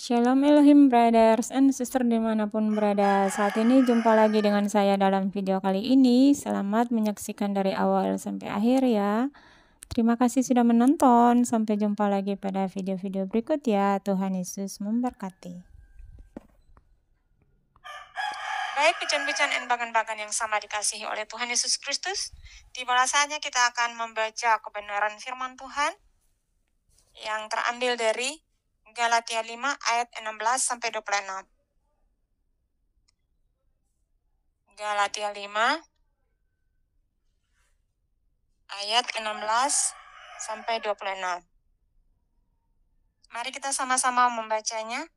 Shalom Elohim Brothers and Sister dimanapun berada. Saat ini jumpa lagi dengan saya dalam video kali ini. Selamat menyaksikan dari awal sampai akhir ya. Terima kasih sudah menonton. Sampai jumpa lagi pada video-video berikut ya. Tuhan Yesus memberkati. Baik pican-pican dan bagan-bagan yang sama dikasihi oleh Tuhan Yesus Kristus, tibalah saatnya kita akan membaca kebenaran firman Tuhan yang terambil dari Galatia 5 ayat 16 sampai 26. Galatia 5 ayat 16 sampai 26. Mari kita sama-sama membacanya.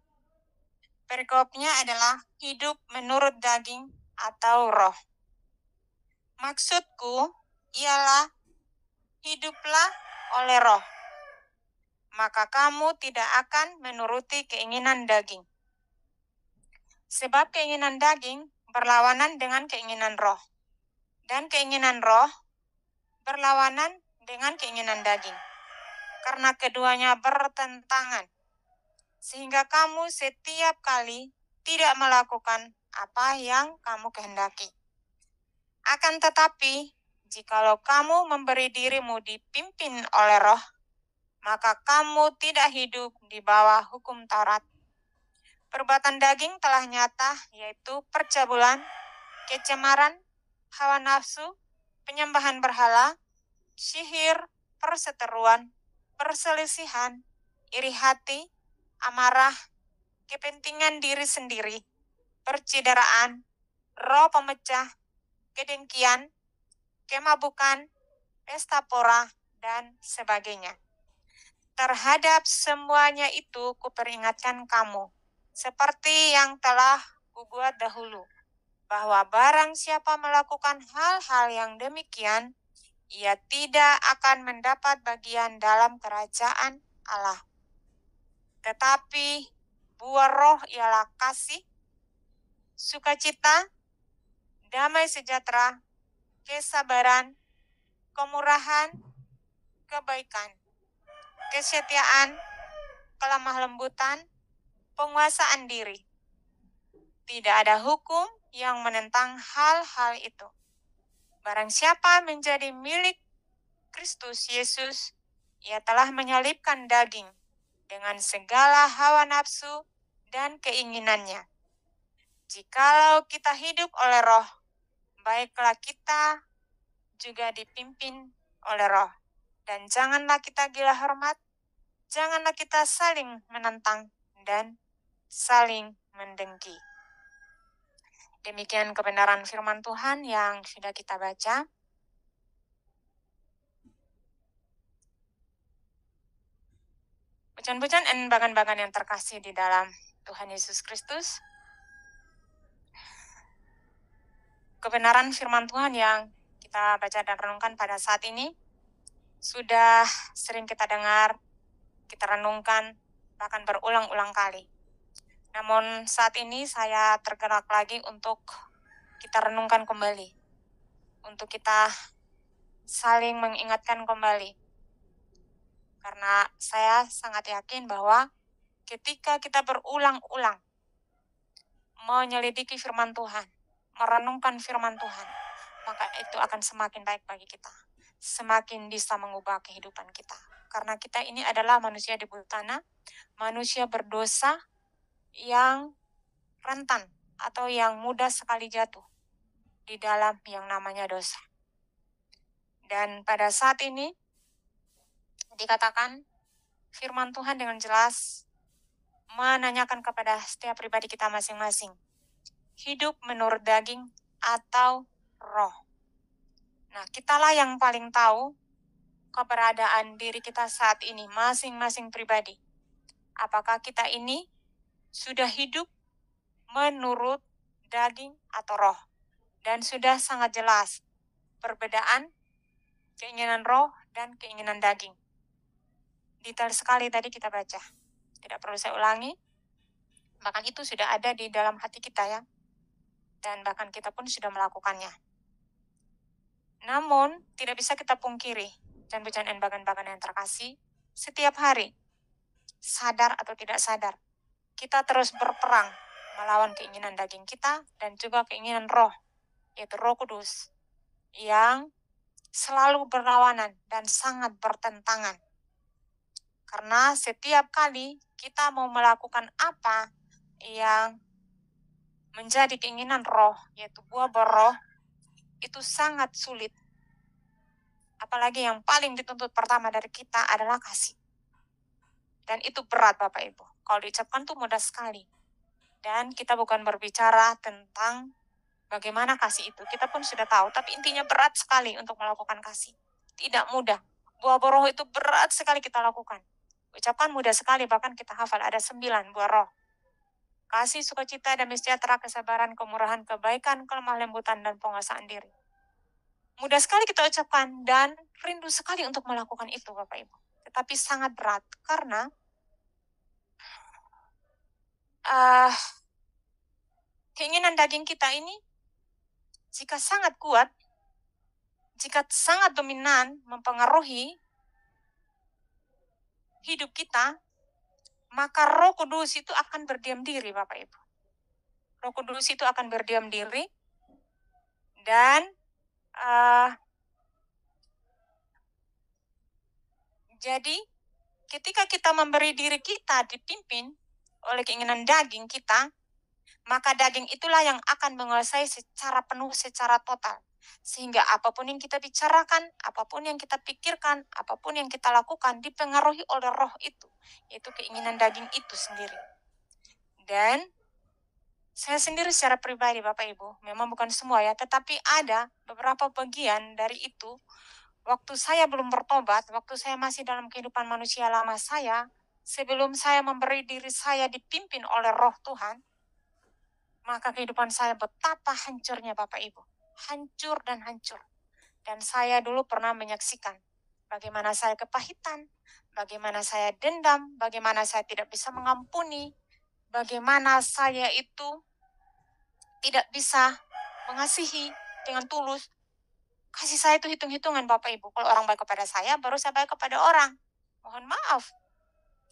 Perikopnya adalah hidup menurut daging atau roh. Maksudku ialah hiduplah oleh roh, maka kamu tidak akan menuruti keinginan daging. Sebab keinginan daging berlawanan dengan keinginan roh, dan keinginan roh berlawanan dengan keinginan daging, karena keduanya bertentangan, sehingga kamu setiap kali tidak melakukan apa yang kamu kehendaki. Akan tetapi, jikalau kamu memberi dirimu dipimpin oleh roh, maka kamu tidak hidup di bawah hukum Taurat. Perbuatan daging telah nyata, yaitu percabulan, kecemaran, hawa nafsu, penyembahan berhala, sihir, perseteruan, perselisihan, iri hati, amarah, kepentingan diri sendiri, percideraan, roh pemecah, kedengkian, kemabukan, pesta pora, dan sebagainya. Terhadap semuanya itu kuperingatkan kamu, seperti yang telah kubuat dahulu, bahwa barang siapa melakukan hal-hal yang demikian, ia tidak akan mendapat bagian dalam kerajaan Allah. Tetapi buah roh ialah kasih, sukacita, damai sejahtera, kesabaran, kemurahan, kebaikan, kesetiaan, kelemah lembutan, penguasaan diri. Tidak ada hukum yang menentang hal-hal itu. Barang siapa menjadi milik Kristus Yesus, ia telah menyalibkan daging dengan segala hawa nafsu dan keinginannya. Jikalau kita hidup oleh roh, baiklah kita juga dipimpin oleh roh. Dan janganlah kita gila hormat, janganlah kita saling menentang dan saling mendengki. Demikian kebenaran firman Tuhan yang sudah kita baca. Pujian-pujian dan bagan-bagan yang terkasih di dalam Tuhan Yesus Kristus. Kebenaran firman Tuhan yang kita baca dan renungkan pada saat ini sudah sering kita dengar, kita renungkan, bahkan berulang-ulang kali. Namun saat ini saya tergerak lagi untuk kita renungkan kembali, untuk kita saling mengingatkan kembali. Karena saya sangat yakin bahwa ketika kita berulang-ulang menyelidiki firman Tuhan, merenungkan firman Tuhan, maka itu akan semakin baik bagi kita, semakin bisa mengubah kehidupan kita. Karena kita ini adalah manusia di bumi tanah, manusia berdosa yang rentan atau yang mudah sekali jatuh di dalam yang namanya dosa. Dan pada saat ini dikatakan firman Tuhan dengan jelas menanyakan kepada setiap pribadi kita masing-masing, hidup menurut daging atau roh. Nah, kitalah yang paling tahu keberadaan diri kita saat ini, masing-masing pribadi. Apakah kita ini sudah hidup menurut daging atau roh? Dan sudah sangat jelas perbedaan keinginan roh dan keinginan daging. Detail sekali tadi kita baca. Tidak perlu saya ulangi. Bahkan itu sudah ada di dalam hati kita ya. Dan bahkan kita pun sudah melakukannya. Namun, tidak bisa kita pungkiri, dan bagan-bagan yang terkasih, setiap hari, sadar atau tidak sadar, kita terus berperang melawan keinginan daging kita dan juga keinginan roh, yaitu Roh Kudus, yang selalu berlawanan dan sangat bertentangan. Karena setiap kali kita mau melakukan apa yang menjadi keinginan roh, yaitu buah roh, itu sangat sulit. Apalagi yang paling dituntut pertama dari kita adalah kasih. Dan itu berat Bapak Ibu. Kalau diucapkan tuh mudah sekali. Dan kita bukan berbicara tentang bagaimana kasih itu. Kita pun sudah tahu, tapi intinya berat sekali untuk melakukan kasih. Tidak mudah. Buah roh itu berat sekali kita lakukan. Ucapan mudah sekali, bahkan kita hafal ada 9 buah roh. Kasih, sukacita, damai sejahtera, kesabaran, kemurahan, kebaikan, kelemah lembutan, dan penguasaan diri. Mudah sekali kita ucapkan dan rindu sekali untuk melakukan itu Bapak Ibu. Tetapi sangat berat karena keinginan daging kita ini jika sangat kuat, jika sangat dominan mempengaruhi hidup kita, maka Roh Kudus itu akan berdiam diri, Bapak Ibu. Roh Kudus itu akan berdiam diri dan jadi ketika kita memberi diri kita dipimpin oleh keinginan daging kita, maka daging itulah yang akan menguasai secara penuh, secara total. Sehingga apapun yang kita bicarakan, apapun yang kita pikirkan, apapun yang kita lakukan dipengaruhi oleh roh itu, yaitu keinginan daging itu sendiri. Dan saya sendiri secara pribadi Bapak Ibu, memang bukan semua ya, tetapi ada beberapa bagian dari itu, waktu saya belum bertobat, waktu saya masih dalam kehidupan manusia lama saya, sebelum saya memberi diri saya dipimpin oleh roh Tuhan, maka kehidupan saya betapa hancurnya Bapak Ibu. Hancur dan hancur. Dan saya dulu pernah menyaksikan bagaimana saya kepahitan, bagaimana saya dendam, bagaimana saya tidak bisa mengampuni, bagaimana saya itu tidak bisa mengasihi dengan tulus. Kasih saya itu hitung-hitungan Bapak Ibu. Kalau orang baik kepada saya, baru saya baik kepada orang. Mohon maaf.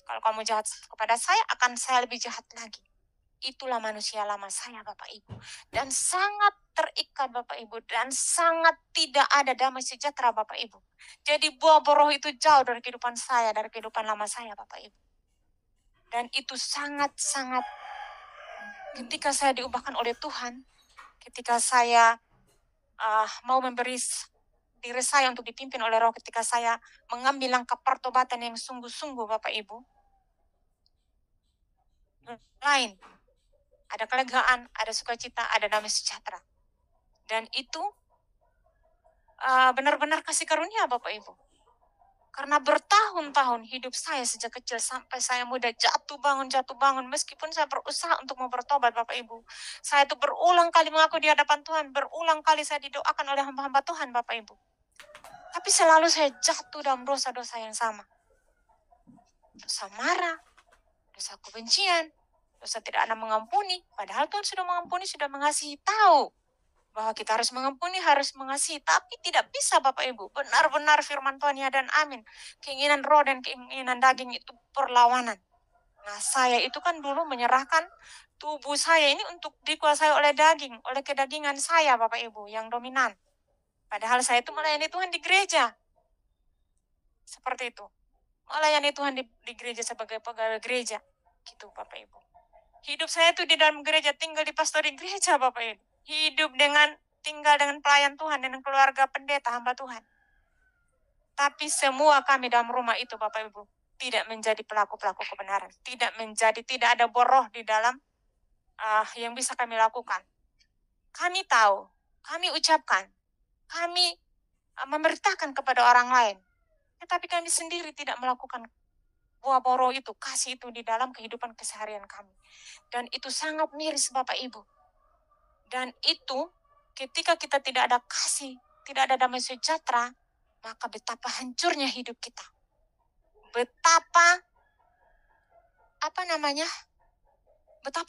Kalau kamu jahat kepada saya, akan saya lebih jahat lagi. Itulah manusia lama saya Bapak Ibu. Dan sangat terikat Bapak Ibu. Dan sangat tidak ada damai sejahtera Bapak Ibu. Jadi buah roh itu jauh dari kehidupan saya, dari kehidupan lama saya Bapak Ibu. Dan itu sangat-sangat ketika saya diubahkan oleh Tuhan, ketika saya mau memberi diri saya untuk dipimpin oleh roh, ketika saya mengambil langkah pertobatan yang sungguh-sungguh Bapak Ibu, lain. Ada kelegaan, ada sukacita, ada damai sejahtera. Dan itu benar-benar kasih karunia Bapak Ibu. Karena bertahun-tahun hidup saya sejak kecil sampai saya muda jatuh bangun. Meskipun saya berusaha untuk mau bertobat Bapak Ibu. Saya itu berulang kali mengaku di hadapan Tuhan. Berulang kali saya didoakan oleh hamba-hamba Tuhan Bapak Ibu. Tapi selalu saya jatuh dalam dosa-dosa yang sama. Dosa marah, dosa kebencian, dosa tidak ada mengampuni. Padahal Tuhan sudah mengampuni, sudah mengasihi, tahu bahwa kita harus mengampuni, harus mengasihi. Tapi tidak bisa Bapak Ibu. Benar-benar firman Tuhan ya dan amin. Keinginan roh dan keinginan daging itu perlawanan. Nah saya itu kan dulu menyerahkan tubuh saya ini untuk dikuasai oleh daging, oleh kedagingan saya Bapak Ibu yang dominan. Padahal saya itu melayani Tuhan di gereja. Seperti itu. Melayani Tuhan di gereja sebagai pegawai gereja. Gitu Bapak Ibu. Hidup saya itu di dalam gereja, tinggal di pastori gereja Bapak Ibu. Hidup tinggal dengan pelayan Tuhan, dengan keluarga pendeta, hamba Tuhan. Tapi semua kami dalam rumah itu Bapak Ibu, tidak menjadi pelaku-pelaku kebenaran. Tidak ada boroh di dalam yang bisa kami lakukan. Kami tahu, kami ucapkan, kami memberitakan kepada orang lain. Tetapi kami sendiri tidak melakukan buah boro itu, kasih itu di dalam kehidupan keseharian kami. Dan itu sangat miris Bapak Ibu. Dan itu ketika kita tidak ada kasih, tidak ada damai sejahtera, maka betapa hancurnya hidup kita. Betapa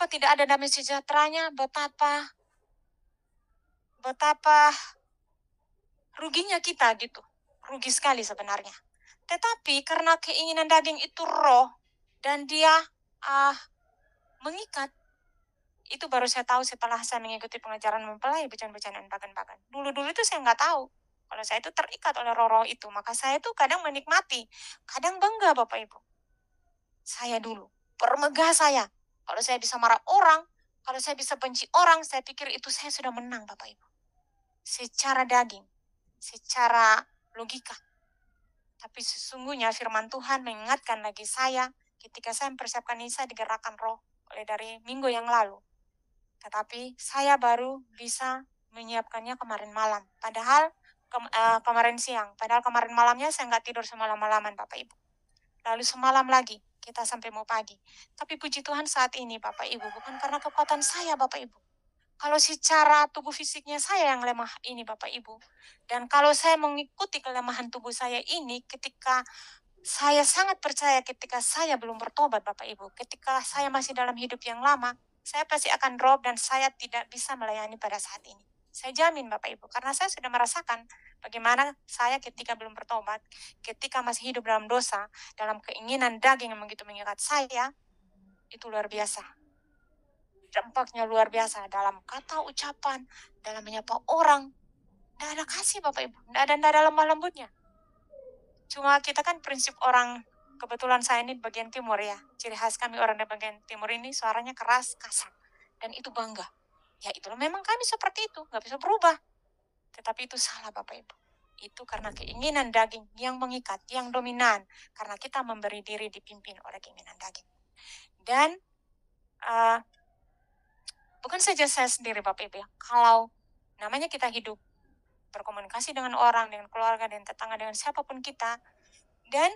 tidak ada damai sejahteranya, betapa ruginya kita gitu. Rugi sekali sebenarnya. Tetapi karena keinginan daging itu roh dan dia mengikat. Itu baru saya tahu setelah saya mengikuti pengajaran mempelai becan-becan dan bagan-bagan. Dulu-dulu itu saya nggak tahu kalau saya itu terikat oleh roh-roh itu. Maka saya itu kadang menikmati, kadang bangga Bapak Ibu. Saya dulu, bermegah saya. Kalau saya bisa marah orang, kalau saya bisa benci orang, saya pikir itu saya sudah menang Bapak Ibu. Secara daging, secara logika. Tapi sesungguhnya firman Tuhan mengingatkan lagi saya ketika saya mempersiapkan ini, saya digerakkan roh oleh dari minggu yang lalu. Tetapi saya baru bisa menyiapkannya kemarin malam. Padahal kemarin siang. Padahal kemarin malamnya saya nggak tidur semalam-malaman Bapak Ibu. Lalu semalam lagi kita sampai mau pagi. Tapi puji Tuhan saat ini Bapak Ibu, bukan karena kekuatan saya Bapak Ibu. Kalau secara tubuh fisiknya saya yang lemah ini Bapak Ibu. Dan kalau saya mengikuti kelemahan tubuh saya ini ketika saya sangat percaya ketika saya belum bertobat Bapak Ibu. Ketika saya masih dalam hidup yang lama, saya pasti akan drop dan saya tidak bisa melayani pada saat ini. Saya jamin Bapak Ibu, karena saya sudah merasakan bagaimana saya ketika belum bertobat, ketika masih hidup dalam dosa, dalam keinginan daging yang begitu mengikat saya, itu luar biasa. Dampaknya luar biasa dalam kata ucapan, dalam menyapa orang. Tidak ada kasih Bapak Ibu, tidak ada lemah lembutnya. Cuma kita kan prinsip orang, kebetulan saya ini bagian timur ya, ciri khas kami orang di bagian timur ini suaranya keras, kasar, dan itu bangga. Ya itulah memang kami seperti itu, nggak bisa berubah. Tetapi itu salah Bapak Ibu. Itu karena keinginan daging yang mengikat, yang dominan. Karena kita memberi diri dipimpin oleh keinginan daging. Dan bukan saja saya sendiri Bapak Ibu ya, kalau namanya kita hidup, berkomunikasi dengan orang, dengan keluarga, dengan tetangga, dengan siapapun kita, dan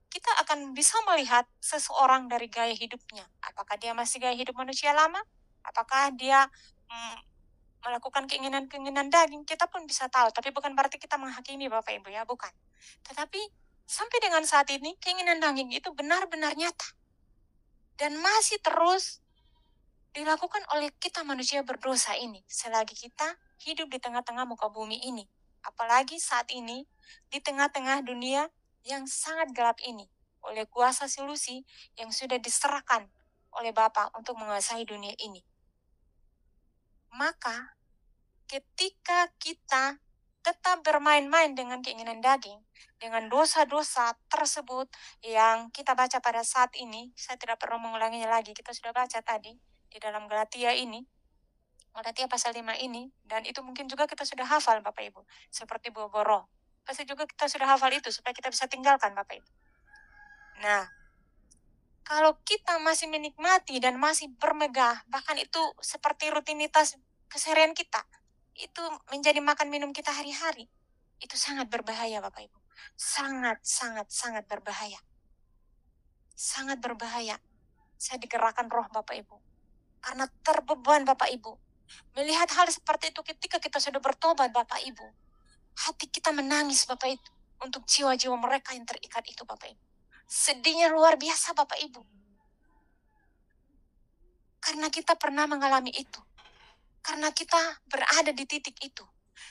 kita akan bisa melihat seseorang dari gaya hidupnya. Apakah dia masih gaya hidup manusia lama? Apakah dia melakukan keinginan-keinginan daging? Kita pun bisa tahu, tapi bukan berarti kita menghakimi Bapak Ibu ya, bukan. Tetapi sampai dengan saat ini, keinginan daging itu benar-benar nyata. Dan masih terus dilakukan oleh kita manusia berdosa ini, selagi kita hidup di tengah-tengah muka bumi ini. Apalagi saat ini, di tengah-tengah dunia yang sangat gelap ini, oleh kuasa silusi yang sudah diserahkan oleh Bapa untuk menguasai dunia ini. Maka, ketika kita tetap bermain-main dengan keinginan daging, dengan dosa-dosa tersebut yang kita baca pada saat ini, saya tidak perlu mengulanginya lagi, kita sudah baca tadi, di dalam Galatia ini, Galatia pasal 5 ini, dan itu mungkin juga kita sudah hafal Bapak Ibu, seperti buah roh. Pasti juga kita sudah hafal itu, supaya kita bisa tinggalkan Bapak Ibu. Nah, kalau kita masih menikmati dan masih bermegah, bahkan itu seperti rutinitas keseharian kita, itu menjadi makan minum kita hari-hari, itu sangat berbahaya Bapak Ibu. Sangat, sangat, sangat berbahaya. Sangat berbahaya. Saya digerakkan roh Bapak Ibu. Karena terbeban Bapak Ibu. Melihat hal seperti itu ketika kita sudah bertobat Bapak Ibu. Hati kita menangis Bapak Ibu. Untuk jiwa-jiwa mereka yang terikat itu Bapak Ibu. Sedihnya luar biasa Bapak Ibu. Karena kita pernah mengalami itu. Karena kita berada di titik itu.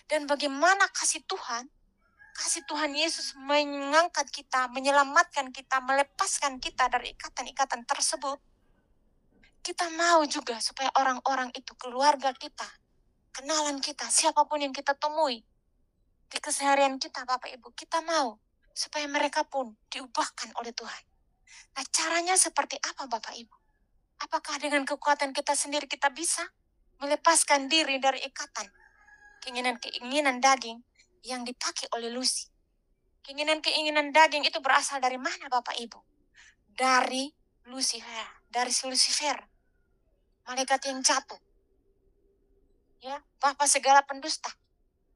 Dan bagaimana kasih Tuhan Yesus mengangkat kita, menyelamatkan kita, melepaskan kita dari ikatan-ikatan tersebut. Kita mau juga supaya orang-orang itu, keluarga kita, kenalan kita, siapapun yang kita temui, di keseharian kita Bapak Ibu, kita mau supaya mereka pun diubahkan oleh Tuhan. Nah caranya seperti apa Bapak Ibu? Apakah dengan kekuatan kita sendiri kita bisa melepaskan diri dari ikatan keinginan-keinginan daging yang dipakai oleh Lucy? Keinginan-keinginan daging itu berasal dari mana Bapak Ibu? Dari Lucifer, dari si Lucifer, malaikat yang jatuh. Ya, Bapa segala pendusta.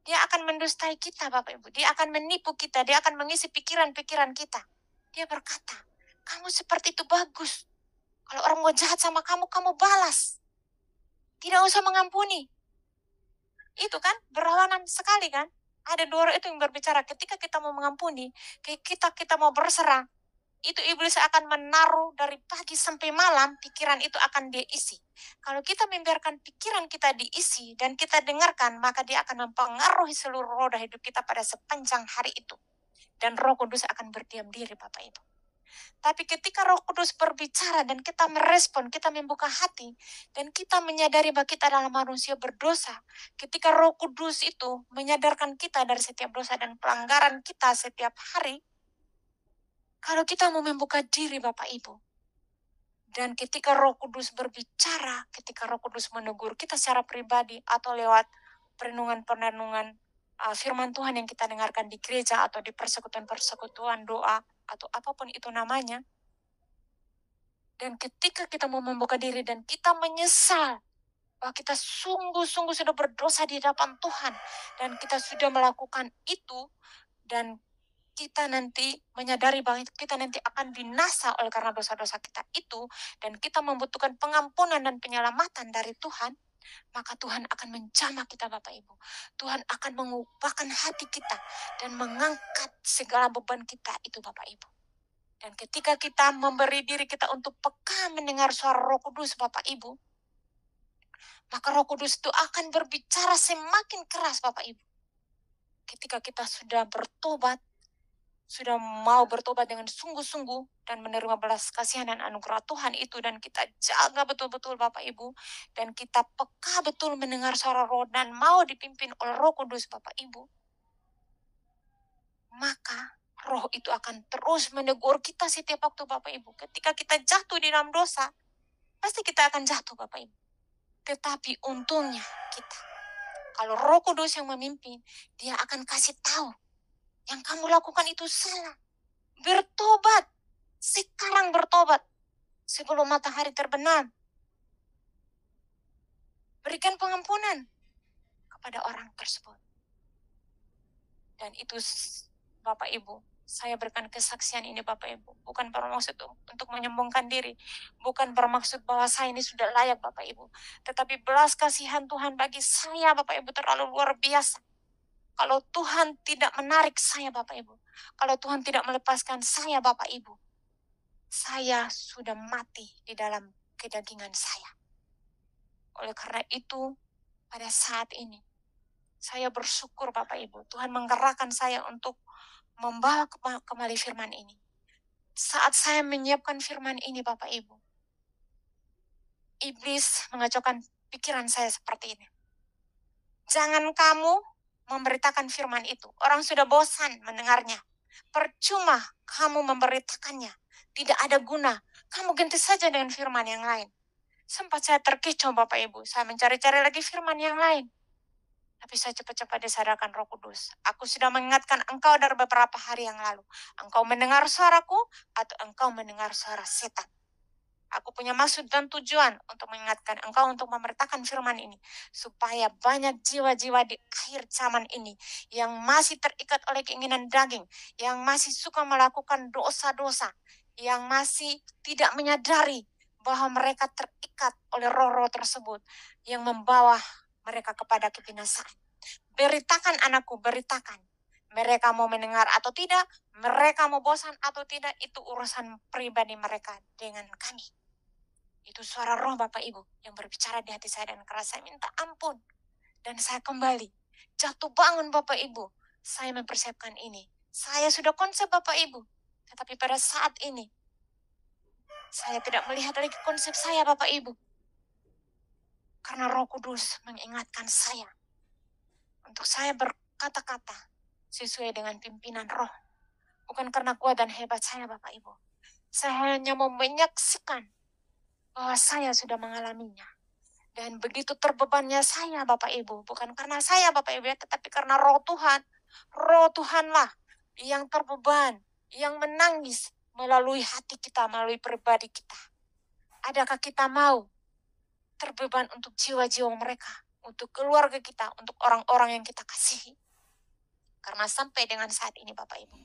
Dia akan mendustai kita Bapak Ibu. Dia akan menipu kita, dia akan mengisi pikiran-pikiran kita. Dia berkata, kamu seperti itu bagus. Kalau orang mau jahat sama kamu, kamu balas. Tidak usah mengampuni. Itu kan berlawanan sekali kan? Ada dua orang itu yang berbicara, ketika kita mau mengampuni, kita mau berserah, itu iblis akan menaruh dari pagi sampai malam, pikiran itu akan dia isi. Kalau kita membiarkan pikiran kita diisi dan kita dengarkan, maka dia akan mempengaruhi seluruh roda hidup kita pada sepanjang hari itu. Dan Roh Kudus akan berdiam diri Bapak Ibu. Tapi ketika Roh Kudus berbicara dan kita merespon, kita membuka hati, dan kita menyadari bahwa kita adalah manusia berdosa, ketika Roh Kudus itu menyadarkan kita dari setiap dosa dan pelanggaran kita setiap hari, kalau kita mau membuka diri Bapak Ibu, dan ketika Roh Kudus berbicara, ketika Roh Kudus menegur kita secara pribadi atau lewat perenungan-perenungan firman Tuhan yang kita dengarkan di gereja atau di persekutuan-persekutuan doa atau apapun itu namanya, dan ketika kita mau membuka diri dan kita menyesal bahwa kita sungguh-sungguh sudah berdosa di hadapan Tuhan dan kita sudah melakukan itu, dan kita nanti menyadari bahwa kita nanti akan binasa oleh karena dosa-dosa kita itu, dan kita membutuhkan pengampunan dan penyelamatan dari Tuhan, maka Tuhan akan menjamah kita Bapak Ibu. Tuhan akan mengubahkan hati kita dan mengangkat segala beban kita itu Bapak Ibu. Dan ketika kita memberi diri kita untuk peka mendengar suara Roh Kudus Bapak Ibu, maka Roh Kudus itu akan berbicara semakin keras Bapak Ibu. Ketika kita sudah bertobat, sudah mau bertobat dengan sungguh-sungguh dan menerima belas kasihan dan anugerah Tuhan itu, dan kita jaga betul-betul Bapak Ibu, dan kita peka betul mendengar suara Roh dan mau dipimpin oleh Roh Kudus Bapak Ibu, maka Roh itu akan terus menegur kita setiap waktu Bapak Ibu. Ketika kita jatuh di dalam dosa, pasti kita akan jatuh Bapak Ibu. Tetapi untungnya kita, kalau Roh Kudus yang memimpin, dia akan kasih tahu, yang kamu lakukan itu salah. Bertobat. Sekarang bertobat. Sebelum matahari terbenam. Berikan pengampunan kepada orang tersebut. Dan itu Bapak Ibu, saya berikan kesaksian ini Bapak Ibu. Bukan bermaksud untuk menyombongkan diri. Bukan bermaksud bahwa saya ini sudah layak Bapak Ibu. Tetapi belas kasihan Tuhan bagi saya Bapak Ibu terlalu luar biasa. Kalau Tuhan tidak menarik saya Bapak Ibu, kalau Tuhan tidak melepaskan saya Bapak Ibu, saya sudah mati di dalam kedagingan saya. Oleh karena itu, pada saat ini, saya bersyukur Bapak Ibu, Tuhan menggerakkan saya untuk membawa kembali firman ini. Saat saya menyiapkan firman ini Bapak Ibu, iblis mengacaukan pikiran saya seperti ini. Jangan kamu memberitakan firman itu. Orang sudah bosan mendengarnya. Percuma kamu memberitakannya. Tidak ada guna. Kamu ganti saja dengan firman yang lain. Sempat saya terkecoh Bapak Ibu. Saya mencari-cari lagi firman yang lain. Tapi saya cepat-cepat disadarkan Roh Kudus. Aku sudah mengingatkan engkau dari beberapa hari yang lalu. Engkau mendengar suaraku atau engkau mendengar suara setan. Aku punya maksud dan tujuan untuk mengingatkan engkau untuk memberitakan firman ini. Supaya banyak jiwa-jiwa di akhir zaman ini yang masih terikat oleh keinginan daging, yang masih suka melakukan dosa-dosa, yang masih tidak menyadari bahwa mereka terikat oleh roh-roh tersebut yang membawa mereka kepada kebinasaan. Beritakan anakku, beritakan. Mereka mau mendengar atau tidak, mereka mau bosan atau tidak, itu urusan pribadi mereka dengan kami. Itu suara Roh Bapak Ibu yang berbicara di hati saya, dan keras saya minta ampun. Dan saya kembali, jatuh bangun Bapak Ibu. Saya mempersiapkan ini. Saya sudah konsep Bapak Ibu. Tetapi pada saat ini, saya tidak melihat lagi konsep saya Bapak Ibu. Karena Roh Kudus mengingatkan saya untuk saya berkata-kata sesuai dengan pimpinan Roh. Bukan karena kuat dan hebat saya Bapak Ibu. Saya hanya mau menyaksikan bahwa saya sudah mengalaminya. Dan begitu terbebannya saya Bapak Ibu. Bukan karena saya Bapak Ibu, tetapi karena Roh Tuhan. Roh Tuhanlah yang terbeban, yang menangis melalui hati kita, melalui pribadi kita. Adakah kita mau terbeban untuk jiwa-jiwa mereka, untuk keluarga kita, untuk orang-orang yang kita kasihi? Karena sampai dengan saat ini Bapak Ibu,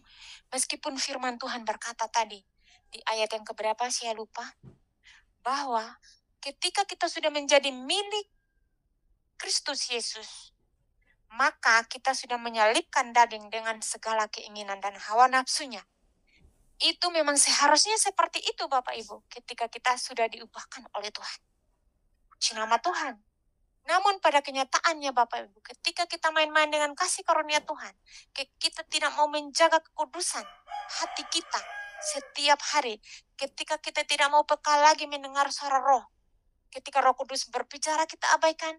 meskipun firman Tuhan berkata tadi, di ayat yang keberapa saya lupa, bahwa ketika kita sudah menjadi milik Kristus Yesus, maka kita sudah menyalipkan daging dengan segala keinginan dan hawa nafsunya. Itu memang seharusnya seperti itu Bapak Ibu, ketika kita sudah diubahkan oleh Tuhan. Puji nama Tuhan. Namun pada kenyataannya Bapak Ibu, ketika kita main-main dengan kasih karunia Tuhan, kita tidak mau menjaga kekudusan hati kita, Setiap hari, ketika kita tidak mau peka lagi mendengar suara roh, ketika Roh Kudus berbicara, kita abaikan,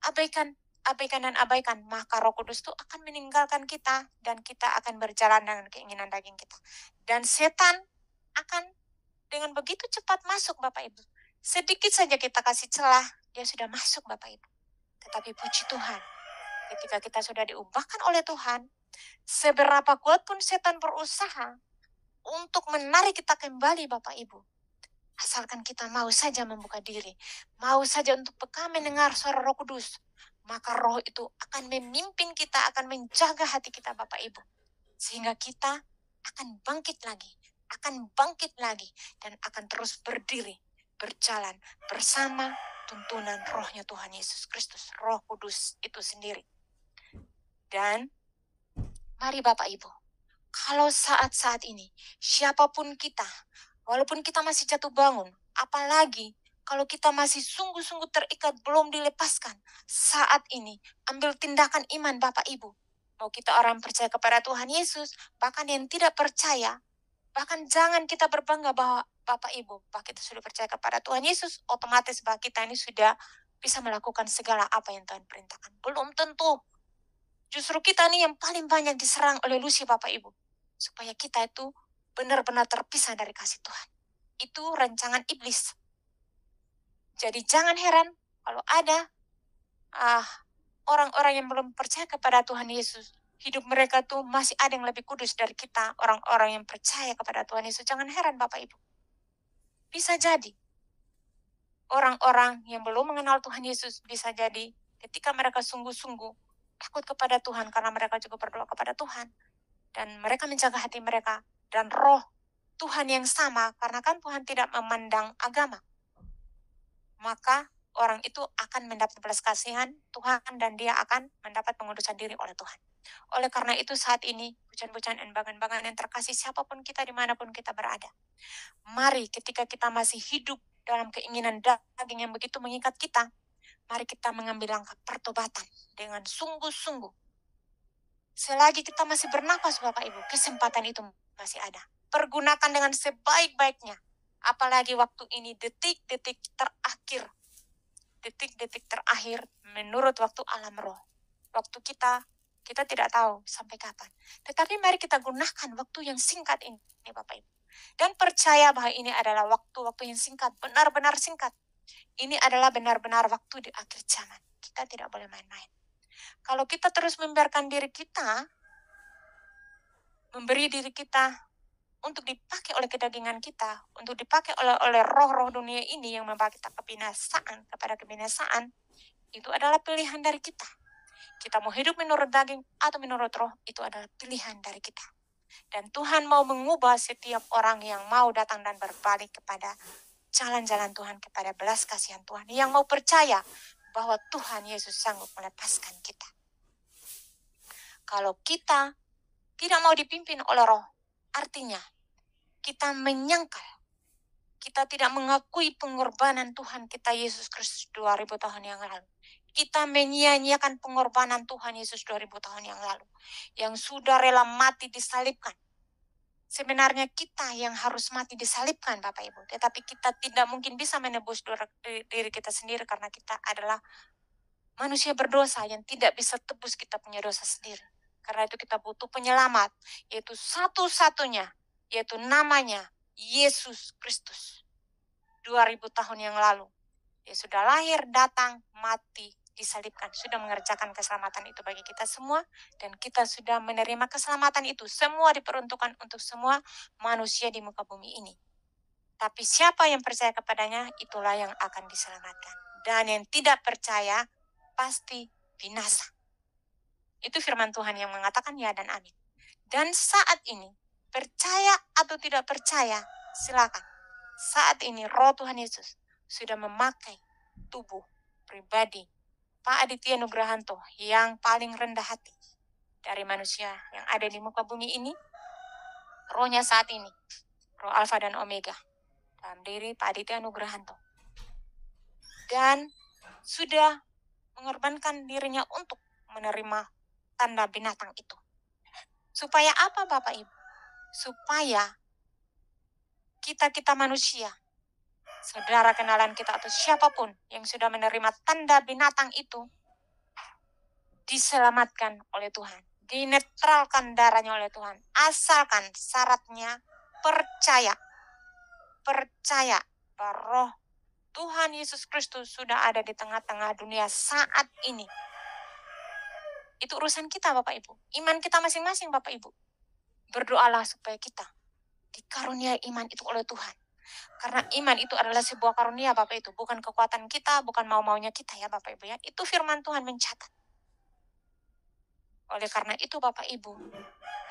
dan abaikan, maka Roh Kudus itu akan meninggalkan kita dan kita akan berjalan dengan keinginan daging kita. Dan setan akan dengan begitu cepat masuk, Bapak Ibu. Sedikit saja kita kasih celah, dia sudah masuk, Bapak Ibu. Tetapi puji Tuhan, ketika kita sudah diubahkan oleh Tuhan, seberapa kuat pun setan berusaha untuk menarik kita kembali, Bapak Ibu. Asalkan kita mau saja membuka diri, mau saja untuk peka mendengar suara Roh Kudus, maka roh itu akan memimpin kita, akan menjaga hati kita, Bapak Ibu. Sehingga kita akan bangkit lagi, dan akan terus berdiri, berjalan bersama tuntunan rohnya Tuhan Yesus Kristus, Roh Kudus itu sendiri. Dan mari Bapak Ibu, kalau saat-saat ini, siapapun kita, walaupun kita masih jatuh bangun, apalagi kalau kita masih sungguh-sungguh terikat, belum dilepaskan, saat ini, ambil tindakan iman Bapak Ibu. Mau kita orang percaya kepada Tuhan Yesus, bahkan yang tidak percaya, bahkan jangan kita berbangga bahwa Bapak Ibu, bahwa kita sudah percaya kepada Tuhan Yesus, otomatis bahwa kita ini sudah bisa melakukan segala apa yang Tuhan perintahkan. Belum tentu. Justru kita nih yang paling banyak diserang oleh Lucy, Bapak Ibu. Supaya kita itu benar-benar terpisah dari kasih Tuhan. Itu rancangan iblis. Jadi jangan heran kalau ada orang-orang yang belum percaya kepada Tuhan Yesus. Hidup mereka tuh masih ada yang lebih kudus dari kita, orang-orang yang percaya kepada Tuhan Yesus. Jangan heran Bapak Ibu. Bisa jadi orang-orang yang belum mengenal Tuhan Yesus, bisa jadi ketika mereka sungguh-sungguh takut kepada Tuhan, karena mereka juga berdoa kepada Tuhan, dan mereka menjaga hati mereka, dan roh Tuhan yang sama, karena kan Tuhan tidak memandang agama, maka orang itu akan mendapat belas kasihan Tuhan, dan dia akan mendapat pengudusan diri oleh Tuhan. Oleh karena itu saat ini, bucan-bucan dan embangan-embangan yang terkasih, siapapun kita, dimanapun kita berada, mari ketika kita masih hidup dalam keinginan daging yang begitu mengikat kita, mari kita mengambil langkah pertobatan dengan sungguh-sungguh. Selagi kita masih bernapas, Bapak Ibu, kesempatan itu masih ada. Pergunakan dengan sebaik-baiknya. Apalagi waktu ini detik-detik terakhir menurut waktu alam roh. Waktu kita tidak tahu sampai kapan. Tetapi mari kita gunakan waktu yang singkat ini, Bapak Ibu. Dan percaya bahwa ini adalah waktu-waktu yang singkat, benar-benar singkat. Ini adalah benar-benar waktu di akhir zaman. Kita tidak boleh main-main. Kalau kita terus membiarkan diri kita, memberi diri kita untuk dipakai oleh kedagingan kita, untuk dipakai oleh roh-roh dunia ini yang membawa kita kepada kebinasaan, itu adalah pilihan dari kita. Kita mau hidup menurut daging atau menurut roh, itu adalah pilihan dari kita. Dan Tuhan mau mengubah setiap orang yang mau datang dan berbalik kepada jalan-jalan Tuhan, kepada belas kasihan Tuhan, yang mau percaya bahwa Tuhan Yesus sanggup melepaskan kita. Kalau kita tidak mau dipimpin oleh roh, artinya kita menyangkal, kita tidak mengakui pengorbanan Tuhan kita Yesus Kristus 2000 tahun yang lalu. Kita menyia-nyiakan pengorbanan Tuhan Yesus 2000 tahun yang lalu, yang sudah rela mati disalibkan. Sebenarnya kita yang harus mati disalibkan, Bapak Ibu. Tetapi kita tidak mungkin bisa menebus diri kita sendiri, karena kita adalah manusia berdosa yang tidak bisa tebus kita punya dosa sendiri. Karena itu kita butuh penyelamat, yaitu satu-satunya, yaitu namanya Yesus Kristus. 2000 tahun yang lalu, dia sudah lahir, datang, mati, disalibkan, sudah mengerjakan keselamatan itu bagi kita semua, dan kita sudah menerima keselamatan itu. Semua diperuntukkan untuk semua manusia di muka bumi ini. Tapi siapa yang percaya kepadanya, itulah yang akan diselamatkan. Dan yang tidak percaya, pasti binasa. Itu firman Tuhan yang mengatakan ya dan amin. Dan saat ini, percaya atau tidak percaya, silakan. Saat ini roh Tuhan Yesus sudah memakai tubuh pribadi Pak Aditya Nugrahanto yang paling rendah hati dari manusia yang ada di muka bumi ini. Rohnya saat ini, roh Alfa dan Omega, dalam diri Pak Aditya Nugrahanto. Dan sudah mengorbankan dirinya untuk menerima tanda binatang itu. Supaya apa Bapak Ibu? supaya kita manusia, saudara kenalan kita atau siapapun yang sudah menerima tanda binatang itu, diselamatkan oleh Tuhan, dinetralkan darahnya oleh Tuhan, asalkan syaratnya percaya bahwa roh Tuhan Yesus Kristus sudah ada di tengah-tengah dunia saat ini. Itu urusan kita, Bapak Ibu. Iman kita masing-masing, Bapak Ibu. Berdoalah supaya kita dikaruniai iman itu oleh Tuhan. Karena iman itu adalah sebuah karunia, Bapak Ibu. Bukan kekuatan kita, bukan mau-maunya kita ya, Bapak Ibu ya. Itu firman Tuhan mencatat. Oleh karena itu, Bapak Ibu,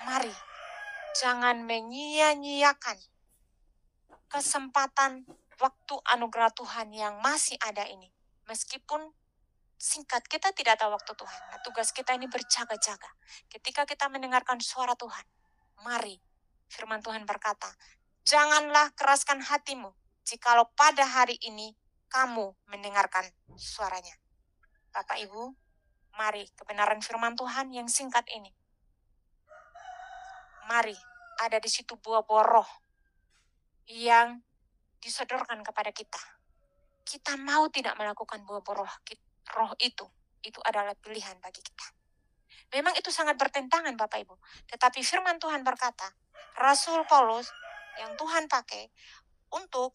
mari jangan menyia-nyiakan kesempatan waktu anugerah Tuhan yang masih ada ini. Meskipun singkat, kita tidak tahu waktu Tuhan. Nah, tugas kita ini berjaga-jaga. Ketika kita mendengarkan suara Tuhan, mari, firman Tuhan berkata, janganlah keraskan hatimu jikalau pada hari ini kamu mendengarkan suaranya. Bapak Ibu, mari kebenaran firman Tuhan yang singkat ini. Mari, ada di situ buah-buah roh yang disodorkan kepada kita. Kita mau tidak melakukan buah-buah roh itu adalah pilihan bagi kita. Memang itu sangat bertentangan, Bapak Ibu. Tetapi firman Tuhan berkata, Rasul Paulus yang Tuhan pakai untuk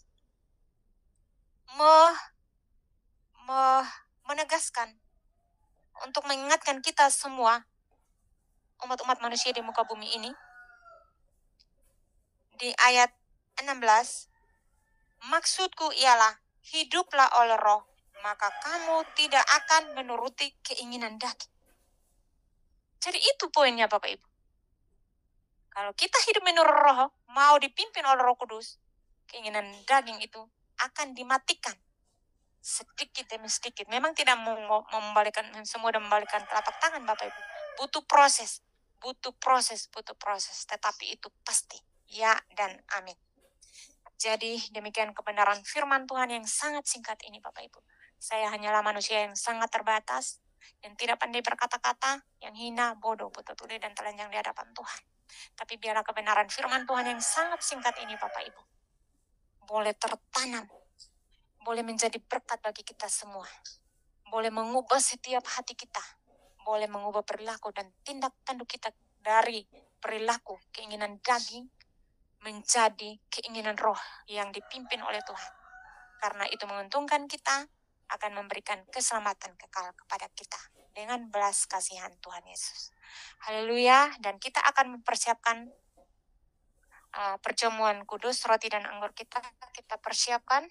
menegaskan, untuk mengingatkan kita semua, umat-umat manusia di muka bumi ini, di ayat 16, maksudku ialah, hiduplah oleh roh, maka kamu tidak akan menuruti keinginan daging. Jadi itu poinnya, Bapak Ibu. Kalau kita hidup menurut roh, mau dipimpin oleh Roh Kudus, keinginan daging itu akan dimatikan sedikit demi sedikit. Memang tidak membalikan semua dan membalikan telapak tangan, Bapak Ibu. Butuh proses. Tetapi itu pasti ya dan amin. Jadi demikian kebenaran firman Tuhan yang sangat singkat ini, Bapak Ibu. Saya hanyalah manusia yang sangat terbatas, yang tidak pandai berkata-kata, yang hina, bodoh, buta tuli, dan telanjang di hadapan Tuhan. Tapi biarlah kebenaran firman Tuhan yang sangat singkat ini, Bapak Ibu, boleh tertanam, boleh menjadi berkat bagi kita semua, boleh mengubah setiap hati kita, boleh mengubah perilaku dan tindak tanduk kita dari perilaku keinginan daging menjadi keinginan roh yang dipimpin oleh Tuhan. Karena itu menguntungkan kita, akan memberikan keselamatan kekal kepada kita dengan belas kasihan Tuhan Yesus. Haleluya. Dan kita akan mempersiapkan perjamuan kudus, roti dan anggur kita persiapkan.